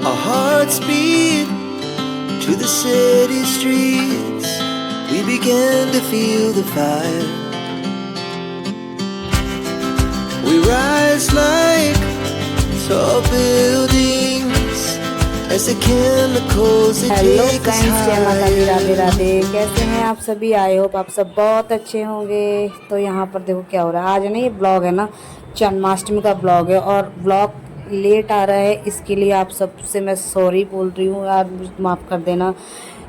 Our hearts beat to the city streets. We began to feel the fire. We rise like tall buildings as the chemicals that hello take us friends, जय माता दी, Radhe higher. Radhe. कैसे हैं आप सभी? I hope आप सब बहुत अच्छे होंगे। तो यहाँ पर देखो क्या हो रहा है। आज ना ये ब्लॉग है ना, जन्माष्टमी का ब्लॉग है और ब्लॉग लेट आ रहा है। इसके लिए आप सबसे मैं सॉरी बोल रही हूँ यार, मुझे माफ़ कर देना,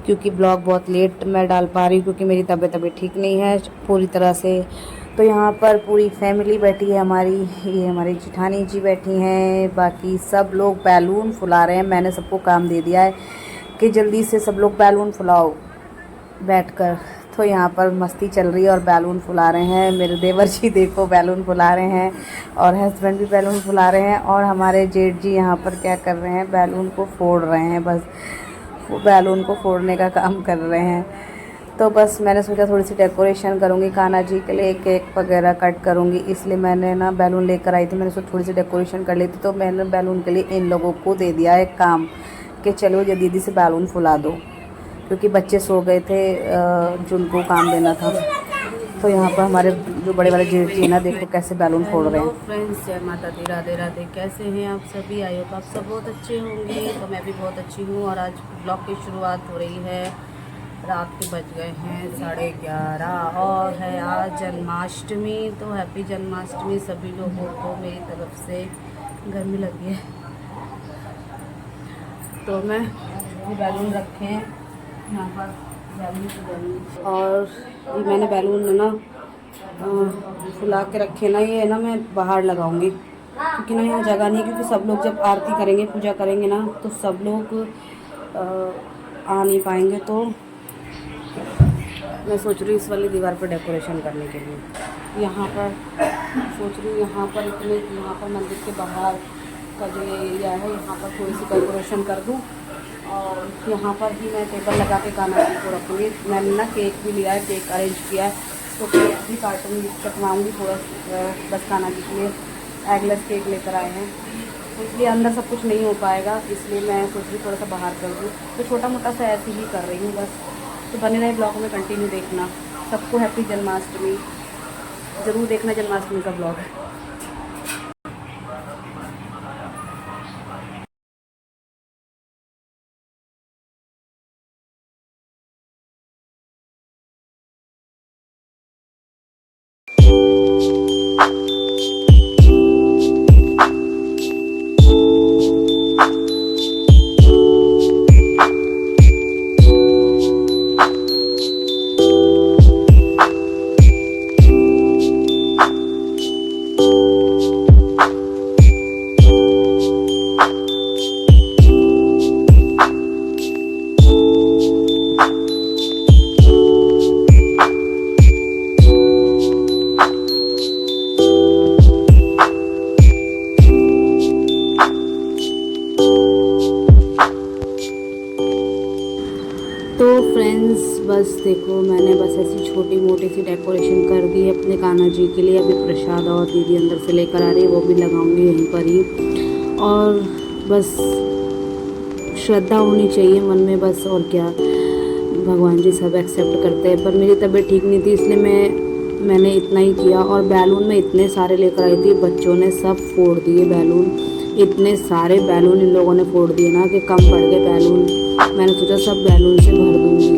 क्योंकि ब्लॉग बहुत लेट मैं डाल पा रही हूँ क्योंकि मेरी तबीयत अभी ठीक नहीं है पूरी तरह से। तो यहाँ पर पूरी फैमिली बैठी है हमारी, ये हमारी जिठानी जी बैठी हैं, बाकी सब लोग बैलून फुला रहे हैं। मैंने सबको काम दे दिया है कि जल्दी से सब लोग बैलून फुलाओ बैठकर। तो यहाँ पर मस्ती चल रही है और बैलून फुला रहे हैं। मेरे देवर जी देखो बैलून फुला रहे हैं और हस्बैंड भी बैलून फुला रहे हैं, और हमारे जेठ जी यहाँ पर क्या कर रहे हैं, बैलून को फोड़ रहे हैं। बस वो बैलून को फोड़ने का काम कर रहे हैं। तो बस मैंने सोचा थोड़ी सी डेकोरेशन करूँगी, कान्हा जी के लिए केक वगैरह कट करूँगी, इसलिए मैंने ना बैलून लेकर आई थी। मैंने सोचा थोड़ी सी डेकोरेशन कर ली थी, तो मैंने बैलून के लिए इन लोगों को दे दिया है काम कि चलो ये दीदी से बैलून फुला दो, क्योंकि बच्चे सो गए थे जिनको काम देना था। तो यहाँ पर हमारे जो बड़े बड़े जेठ जी ना, देखो कैसे बैलून फोड़ रहे हैं। फ्रेंड्स, जय माता दी, राधे राधे। कैसे हैं आप सभी? आई होप आप सब बहुत अच्छे होंगे। तो मैं भी बहुत अच्छी हूँ और आज ब्लॉग की शुरुआत हो रही है। रात के बज गए हैं 11:30 और है आज जन्माष्टमी। तो हैप्पी जन्माष्टमी सभी लोगों को मेरी तरफ से। गर्मी लगी है तो मैं ये बैलून रखे हैं यहाँ पर, बैलून और ये मैंने बैलून ना फुला के रखे ना, ये ना मैं बाहर लगाऊंगी क्योंकि ना यहाँ जगह नहीं है। क्योंकि सब लोग जब आरती करेंगे, पूजा करेंगे ना, तो सब लोग आ नहीं पाएंगे। तो मैं सोच रही हूँ इस वाली दीवार पर डेकोरेशन करने के लिए। यहाँ पर सोच रही हूँ यहाँ पर यहाँ पर मंदिर के बाहर का जो ये एरिया है, यहाँ पर थोड़ी सी डेकोरेशन कर दूँ और यहाँ पर ही मैं टेबल लगा के कान्हा जी को रखूँगी। मैंने ना केक भी लिया है, केक अरेंज किया है, तो केक भी काटूँगी, कटवाऊँगी थोड़ा बस कान्हा जी के लिए। एगलेस केक लेकर आए हैं, तो इसलिए अंदर सब कुछ नहीं हो पाएगा, इसलिए मैं सोच रही थोड़ा सा बाहर कर दूँ। तो छोटा मोटा सा ऐसे ही कर रही हूँ बस। तो बने रहे ब्लॉग में, कंटिन्यू देखना। सबको हैप्पी जन्माष्टमी, ज़रूर देखना जन्माष्टमी का ब्लॉग। तो फ्रेंड्स, बस देखो मैंने बस ऐसी छोटी मोटी सी डेकोरेशन कर दी है अपने कान्हा जी के लिए। अभी प्रसाद और दीदी अंदर से लेकर आ रही है, वो भी लगाऊंगी यहीं पर ही। और बस श्रद्धा होनी चाहिए मन में बस, और क्या। भगवान जी सब एक्सेप्ट करते हैं, पर मेरी तबीयत ठीक नहीं थी, इसलिए मैंने इतना ही किया। और बैलून में इतने सारे लेकर आई थी, बच्चों ने सब फोड़ दिए बैलून। इतने सारे बैलून इन लोगों ने फोड़ दिए ना कि कम पड़ गए बैलून। मैंने सोचा सब बैलून से भर दूँगी,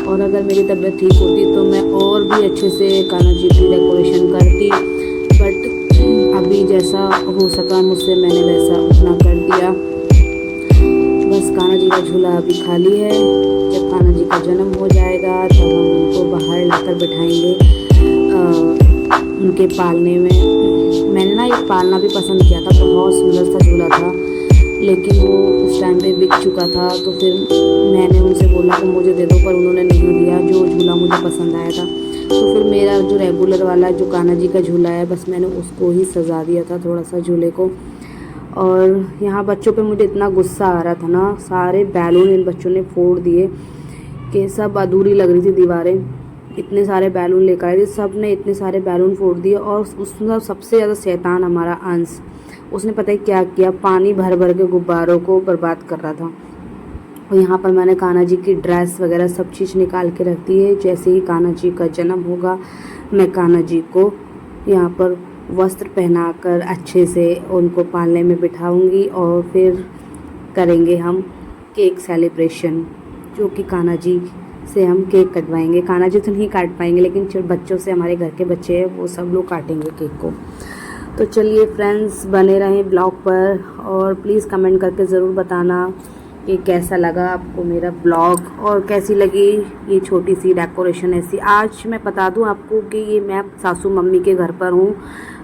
और अगर मेरी तबीयत ठीक होती तो मैं और भी अच्छे से कान्हा जी की डेकोरेशन करती। बट अभी जैसा हो सका मुझसे, मैंने वैसा उतना कर दिया। बस कान्हा जी का झूला अभी खाली है। जब कान्हा जी का जन्म हो जाएगा तब हम उनको बाहर लाकर बिठाएंगे उनके पालने में। मैंने ना ये पालना भी पसंद किया था, बहुत सुंदर सा झूला था, लेकिन वो उस टाइम पे बिक चुका था। तो फिर मैंने उनसे बोला कि मुझे दे दो, पर उन्होंने नहीं दिया जो झूला मुझे पसंद आया था। तो फिर मेरा जो रेगुलर वाला जो कान्हा जी का झूला है, बस मैंने उसको ही सजा दिया था थोड़ा सा झूले को। और यहाँ बच्चों पे मुझे इतना गुस्सा आ रहा था ना, सारे बैलून इन बच्चों ने फोड़ दिए कि सब अधूरी लग रही थी दीवारें। इतने सारे बैलून लेकर आए थे, सब ने इतने सारे बैलून फोड़ दिए। और उसमें सबसे ज़्यादा शैतान हमारा अंश, उसने पता है क्या किया, पानी भर भर के गुब्बारों को बर्बाद कर रहा था। और यहाँ पर मैंने कान्हा जी की ड्रेस वगैरह सब चीज़ निकाल के रख दी है। जैसे ही कान्हा जी का जन्म होगा मैं कान्हा जी को यहाँ पर वस्त्र पहनाकर अच्छे से उनको पालने में बिठाऊंगी और फिर करेंगे हम केक सेलिब्रेशन, जो कि कान्हा जी से हम केक कटवाएंगे। कान्हा जी तो नहीं काट पाएंगे, लेकिन जो बच्चों से, हमारे घर के बच्चे हैं वो सब लोग काटेंगे केक को। तो चलिए फ्रेंड्स, बने रहें ब्लॉग पर और प्लीज़ कमेंट करके ज़रूर बताना कि कैसा लगा आपको मेरा ब्लॉग और कैसी लगी ये छोटी सी डेकोरेशन ऐसी। आज मैं बता दूं आपको कि ये मैं सासू मम्मी के घर पर हूँ।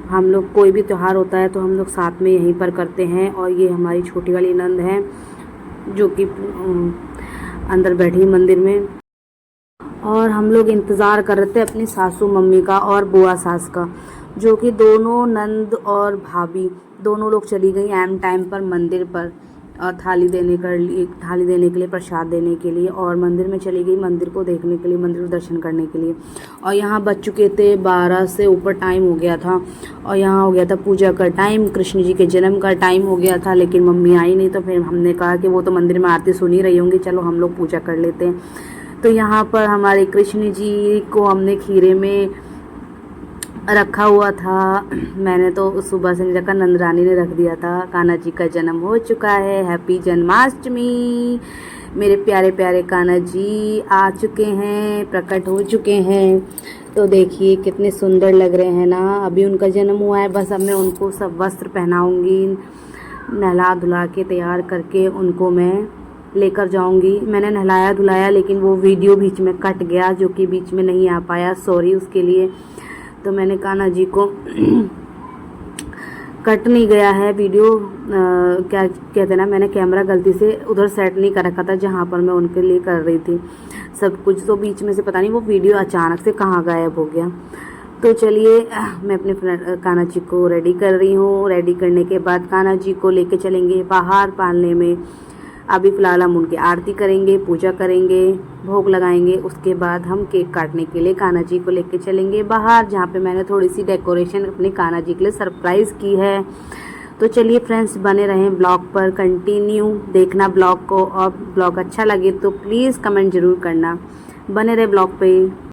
हम लोग कोई भी त्यौहार होता है तो हम लोग साथ में यहीं पर करते हैं। और ये हमारी छोटी वाली नंद है जो कि अंदर बैठी मंदिर में, और हम लोग इंतज़ार कर रहे थे अपनी सासू मम्मी का और बुआ सास का, जो कि दोनों नंद और भाभी दोनों लोग चली गई एम टाइम पर मंदिर पर और थाली देने के लिए प्रसाद देने के लिए, और मंदिर में चली गई मंदिर को देखने के लिए, मंदिर में दर्शन करने के लिए। और यहाँ बज चुके थे 12 से ऊपर टाइम हो गया था और यहाँ हो गया था पूजा का टाइम, कृष्ण जी के जन्म का टाइम हो गया था। लेकिन मम्मी आई नहीं, तो फिर हमने कहा कि वो तो मंदिर में आरती सुन ही रही होंगी, चलो हम लोग पूजा कर लेते हैं। तो यहाँ पर हमारे कृष्ण जी को हमने खीरे में रखा हुआ था। मैंने तो सुबह से नहीं रखा, नंदरानी ने रख दिया था। कान्हा जी का जन्म हो चुका है, हैप्पी जन्माष्टमी। मेरे प्यारे प्यारे कान्हा जी आ चुके हैं, प्रकट हो चुके हैं। तो देखिए कितने सुंदर लग रहे हैं ना। अभी उनका जन्म हुआ है, बस अब मैं उनको सब वस्त्र पहनाऊंगी, नहला धुला के तैयार करके उनको मैं लेकर जाऊंगी। मैंने नहलाया धुलाया, लेकिन वो वीडियो बीच में कट गया, जो कि बीच में नहीं आ पाया, सॉरी उसके लिए। तो मैंने कान्हा जी को कट नहीं गया है वीडियो, क्या कहते हैं ना, मैंने कैमरा गलती से उधर सेट नहीं कर रखा था जहाँ पर मैं उनके लिए कर रही थी सब कुछ। तो बीच में से पता नहीं वो वीडियो अचानक से कहाँ गायब हो गया। तो चलिए मैं अपने कान्हा जी को रेडी कर रही हूँ। रेडी करने के बाद कान्हा जी को लेके चलेंगे बाहर पालने में। अभी फ़िलहाल हम उनकी आरती करेंगे, पूजा करेंगे, भोग लगाएंगे। उसके बाद हम केक काटने के लिए कान्हा जी को लेके चलेंगे बाहर, जहाँ पे मैंने थोड़ी सी डेकोरेशन अपने कान्हा जी के लिए सरप्राइज़ की है। तो चलिए फ्रेंड्स, बने रहें ब्लॉग पर, कंटिन्यू देखना ब्लॉग को। और ब्लॉग अच्छा लगे तो प्लीज़ कमेंट ज़रूर करना। बने रहे ब्लॉग पे।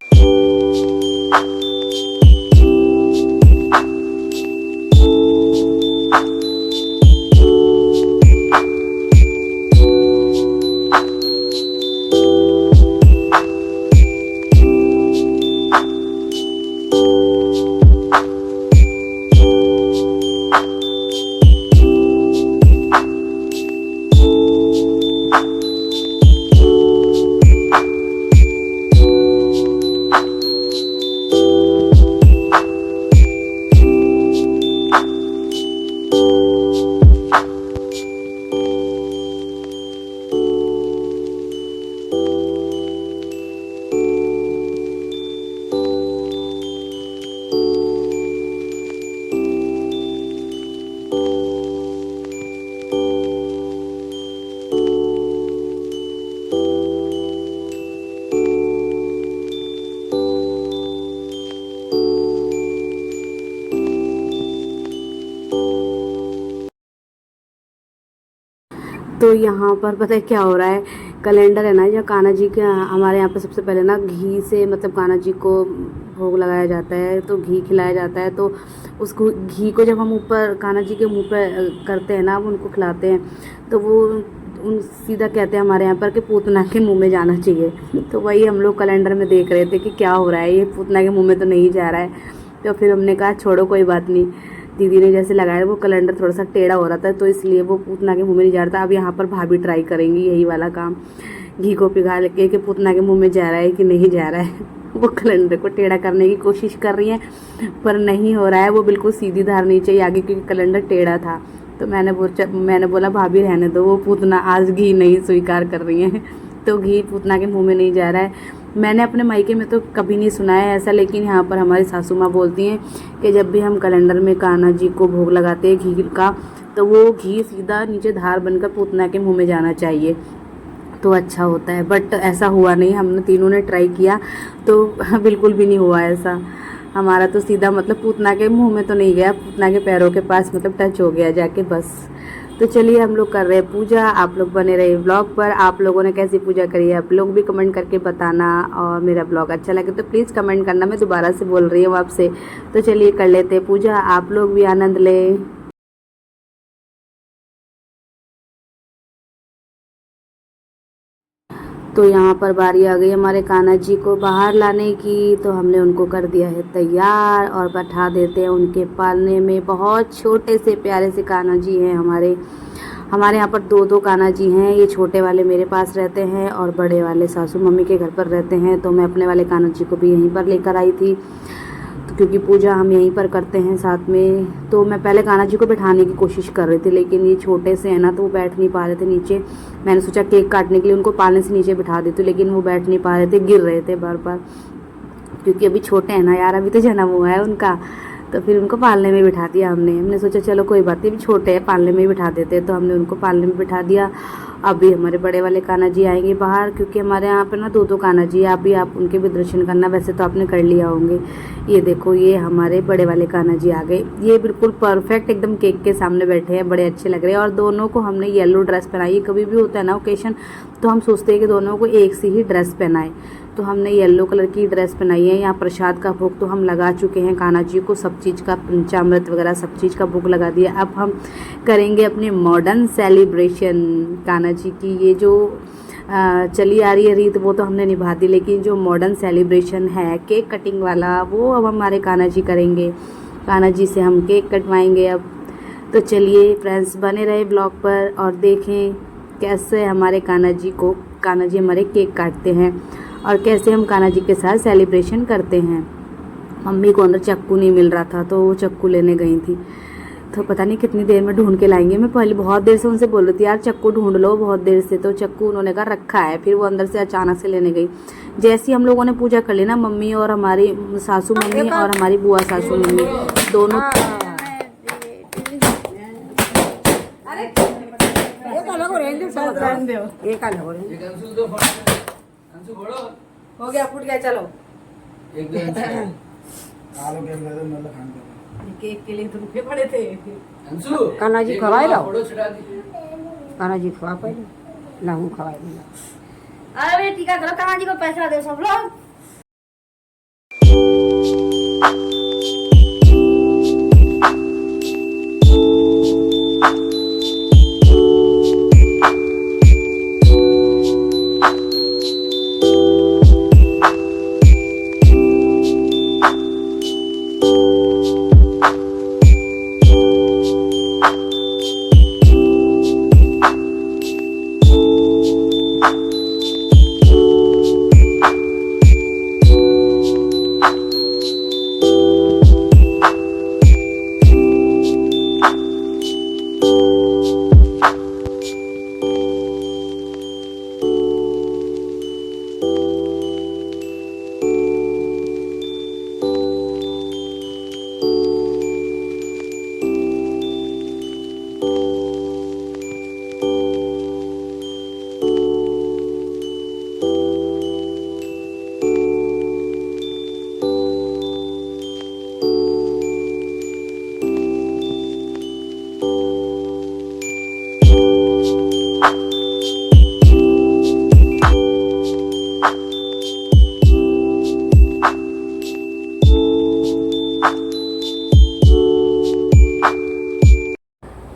तो यहाँ पर पता है क्या हो रहा है, कैलेंडर है ना, जो कान्हा जी के हमारे यहाँ पे सबसे पहले ना घी से मतलब कान्हा जी को भोग लगाया जाता है, तो घी खिलाया जाता है। तो उसको घी को जब हम ऊपर कान्हा जी के मुंह पर करते हैं ना, वो उनको खिलाते हैं, तो वो उन सीधा कहते हैं हमारे यहाँ पर कि पूतना के मुंह में जाना चाहिए। तो वही हम लोग कैलेंडर में देख रहे थे कि क्या हो रहा है, ये पूतना के मुँह में तो नहीं जा रहा है। तो फिर हमने कहा छोड़ो कोई बात नहीं, दीदी ने जैसे लगाया वो कैलेंडर थोड़ा सा टेढ़ा हो रहा था, तो इसलिए वो पूतना के मुंह में नहीं जा रहा था। अब यहाँ पर भाभी ट्राई करेंगी यही वाला काम, घी को पिघाल के कि पूतना के मुंह में जा रहा है कि नहीं जा रहा है। वो कैलेंडर को टेढ़ा करने की कोशिश कर रही हैं, पर नहीं हो रहा है, वो बिल्कुल सीधी धारनी चाहिए आगे, क्योंकि कैलेंडर टेढ़ा था। तो मैंने बोला भाभी रहने दो, वो पूतना आज घी नहीं स्वीकार कर रही हैं, तो घी पूतना के मुँह में नहीं जा रहा है। मैंने अपने मायके में तो कभी नहीं सुना है ऐसा, लेकिन यहाँ पर हमारी सासू माँ बोलती हैं कि जब भी हम कैलेंडर में कान्हा जी को भोग लगाते हैं घी का, तो वो घी सीधा नीचे धार बनकर पूतना के मुंह में जाना चाहिए, तो अच्छा होता है। बट ऐसा हुआ नहीं, हमने तीनों ने ट्राई किया तो बिल्कुल भी नहीं हुआ ऐसा। हमारा तो सीधा मतलब पूतना के मुंह में तो नहीं गया, पूतना के पैरों के पास मतलब टच हो गया जाके बस। तो चलिए हम लोग कर रहे हैं पूजा, आप लोग बने रहिए व्लॉग पर। आप लोगों ने कैसी पूजा करी है आप लोग भी कमेंट करके बताना, और मेरा ब्लॉग अच्छा लगे तो प्लीज़ कमेंट करना, मैं दोबारा से बोल रही हूँ आपसे। तो चलिए कर लेते हैं पूजा, आप लोग भी आनंद लें। तो यहाँ पर बारी आ गई हमारे कान्हा जी को बाहर लाने की, तो हमने उनको कर दिया है तैयार और बैठा देते हैं उनके पालने में। बहुत छोटे से प्यारे से कान्हा जी हैं हमारे यहाँ पर दो कान्हा जी हैं। ये छोटे वाले मेरे पास रहते हैं और बड़े वाले सासू मम्मी के घर पर रहते हैं। तो मैं अपने वाले कान्हा जी को भी यहीं पर लेकर आई थी, तो क्योंकि पूजा हम यहीं पर करते हैं साथ में। तो मैं पहले कान्हा जी को बैठाने की कोशिश कर रही थी, लेकिन ये छोटे से है ना तो वो बैठ नहीं पा रहे थे नीचे। मैंने सोचा केक काटने के लिए उनको पालने से नीचे बिठा देती हूँ, लेकिन वो बैठ नहीं पा रहे थे, गिर रहे थे बार बार, क्योंकि अभी छोटे हैं ना यार, अभी तो जन्म हुआ है उनका। तो फिर उनको पालने में बिठा दिया हमने सोचा चलो कोई बात नहीं, अभी छोटे हैं पालने में ही बिठा देते हैं। तो हमने उनको पालने में बिठा दिया। अभी हमारे बड़े वाले कान्हा जी आएंगे बाहर, क्योंकि हमारे यहाँ पे ना दो कान्हा जी है। आप उनके भी दर्शन करना, वैसे तो आपने कर लिया होंगे। ये देखो ये हमारे बड़े वाले कान्हा जी आ गए, ये बिल्कुल परफेक्ट एकदम केक के सामने बैठे हैं, बड़े अच्छे लग रहे हैं। और दोनों को हमने येलो ड्रेस पहनाई है। कभी भी होता है ना ओकेशन, तो हम सोचते हैं कि दोनों को एक सी ही ड्रेस पहनाए, तो हमने येलो कलर की ड्रेस पहनाई है। यहाँ प्रसाद का भोग तो हम लगा चुके हैं कान्हा जी को, सब चीज़ का पंचामृत वगैरह सब चीज़ का भोग लगा दिया। अब हम करेंगे अपने मॉडर्न सेलिब्रेशन कान्हा जी की। ये जो चली आ रही है रीत वो तो हमने निभा दी, लेकिन जो मॉडर्न सेलिब्रेशन है केक कटिंग वाला, वो अब हमारे कान्हा जी करेंगे। कान्हा जी से हम केक कटवाएंगे अब। तो चलिए फ्रेंड्स बने रहे ब्लॉग पर और देखें कैसे हमारे कान्हा जी हमारे केक काटते हैं और कैसे हम कान्हा जी के साथ सेलिब्रेशन करते हैं। मम्मी को अंदर चाकू नहीं मिल रहा था, तो वो चाकू लेने गई थी, तो पता नहीं कितनी देर में ढूंढ के लाएंगे। मैं पहले बहुत देर से उनसे बोल रही थी यार चाकू ढूंढ लो बहुत देर से, तो चाकू उन्होंने कहा रखा है। फिर वो अंदर से अचानक से लेने गई। जैसे हम लोगों ने पूजा कर ली ना, मम्मी और हमारी सासू मम्मी और हमारी बुआ सासू मम्मी दोनों हो गया फूट गया। चलो केक के लिए तो रुके पड़े थे। कान्हा जी खवाए लो, कान्हा जी खवा पहले लाऊं खवाए लो। अरे टीका करो, कान्हा जी को पैसा दो सब लोग।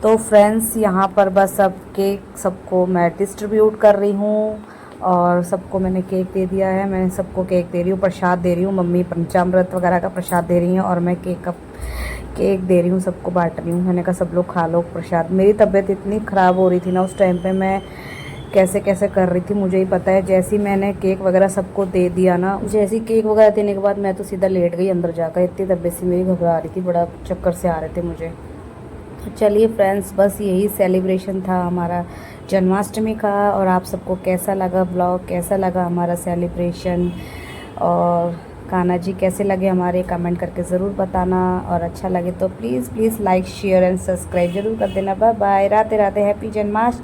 तो फ्रेंड्स यहाँ पर बस अब केक सबको मैं डिस्ट्रीब्यूट कर रही हूँ और सबको मैंने केक दे दिया है। मैं सबको केक दे रही हूँ, प्रसाद दे रही हूँ। मम्मी पंचामृत वगैरह का प्रसाद दे रही हैं और मैं केक दे रही हूँ, सबको बांट रही हूँ। मैंने कहा सब लोग खा लो प्रसाद। मेरी तबीयत इतनी ख़राब हो रही थी ना उस टाइम पे, मैं कैसे कैसे कर रही थी मुझे ही पता है। जैसे ही मैंने केक वगैरह सबको दे दिया ना, जैसे ही केक वगैरह देने के बाद मैं तो सीधा लेट गई अंदर जाकर। इतनी तबीयत से मेरी घबरा रही थी, बड़ा चक्कर से आ रहे थे मुझे। तो चलिए फ्रेंड्स बस यही सेलिब्रेशन था हमारा जन्माष्टमी का। और आप सबको कैसा लगा ब्लॉग, कैसा लगा हमारा सेलिब्रेशन, और कान्हा जी कैसे लगे हमारे, कमेंट करके ज़रूर बताना। और अच्छा लगे तो please like share and subscribe ज़रूर कर देना। Bye bye, Radhe Radhe, happy Janmashtami.